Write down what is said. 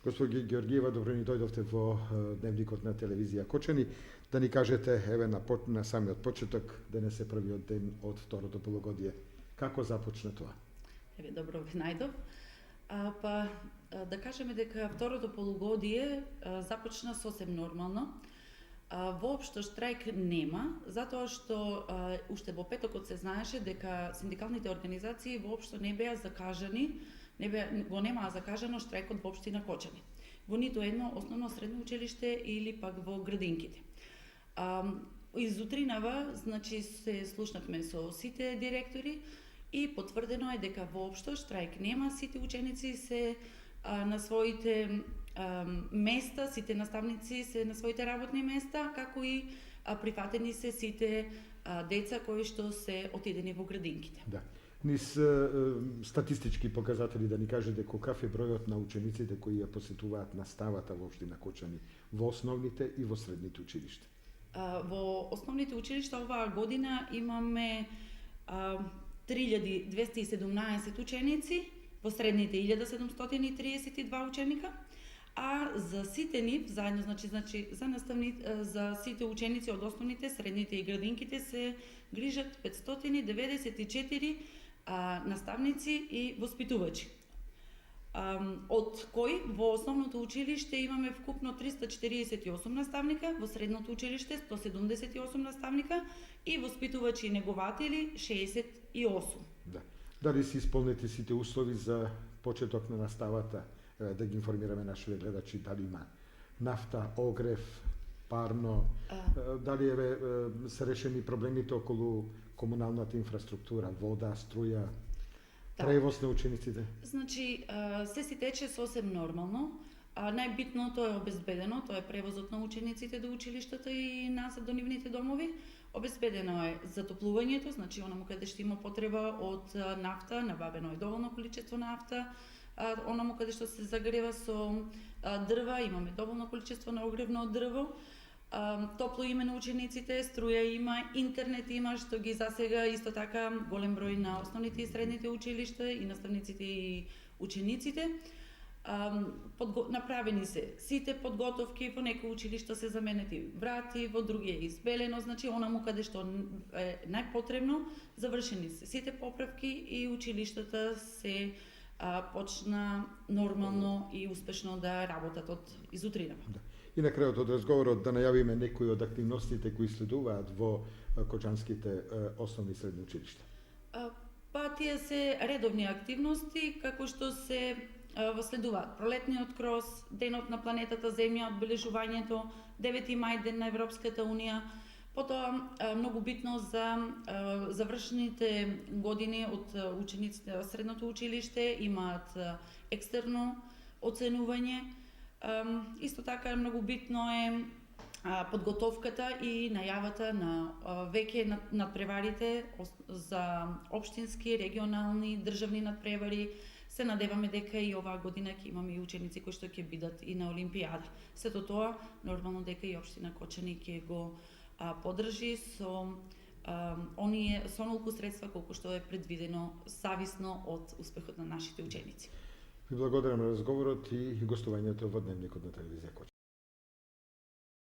Господи Георгиева, добро ни дојдовте во дневникот на телевизија Кочани, да ни кажете, еве на самиот почеток, денес е првиот ден од второто полугодие. Како започна тоа? Еве, добро ви најдов. Да кажеме дека второто полугодие започна сосем нормално. Воопшто штрајк нема, затоа што уште во петокот се знаеше дека синдикалните организации воопшто не беа закажани, го немаа закажано штрајкот во општина Кочани, во ниту едно основно средно училиште или пак во градинките. Изутринава, значи, се слушнавме со сите директори и потврдено е дека воопшто штрајк нема, сите ученици се на своите места, сите наставници се на своите работни места, како и прифатени се сите деца кои што се отидени во градинките. Да. Низ статистички показатели да ни кажете каков е бројот на учениците кои ја посетуваат наставата во општина Кочани во основните и во средните училишта? Во основните училишта оваа година имаме 3217 ученици, во средните 1732 ученика, а за сите нив заедно, значи за сите ученици од основните, средните и градинките се грижат 594 наставници и воспитувачи. Од кои во основното училиште имаме вкупно 348 наставника, во средното училиште 178 наставника и воспитувачи и негователи 68. Да. Дали се исполнети сите услови за почеток на наставата? Да ги информираме нашите гледачи дали има нафта, огрев, парно, дали се решени проблемите околу комуналната инфраструктура, вода, струја, превоз на учениците? Значи, се си тече сосем нормално. Најбитното е обезбедено, тоа е превозот на учениците до училиштата и назад до нивните домови. Обезбедено е затоплувањето, значи онаму каде што има потреба од нафта, набавено е доволно количество нафта. Онаму каде што се загрева со дрва, имаме доволно количество на огревно дрво. Топло име на учениците, струја има, интернет има, што ги засега исто така голем број на основните и средните училишта и наставниците и учениците. Направени се сите подготовки, во некои училишта се заменети врати, во други е избелено, значи онаму каде што е најпотребно, завршени се сите поправки и училиштата се почна нормално и успешно да работат од изутринава. Да. И на крајот од разговорот да најавиме некои од активностите кои следуваат во кочанските основни и средни училишта. Тие се редовни активности, како што се следуваат пролетниот крос, денот на планетата Земја, одбележувањето, 9 мај ден на Европската унија. Потоа, многу битно за завршените години од учениците во средното училиште имаат екстерно оценување. Исто така многу битно е подготовката и најавата на веќе надпреварите за општински, регионални, државни надпревари. Се надеваме дека и оваа година ќе имаме и ученици кои што ќе бидат и на Олимпијада. Сето тоа, нормално дека и општина Кочани ќе го подржи со онолку средства колку што е предвидено зависно од успехот на нашите ученици. Ви благодарам на разговорот и гостувањето во дневникот на телевизија Кочани.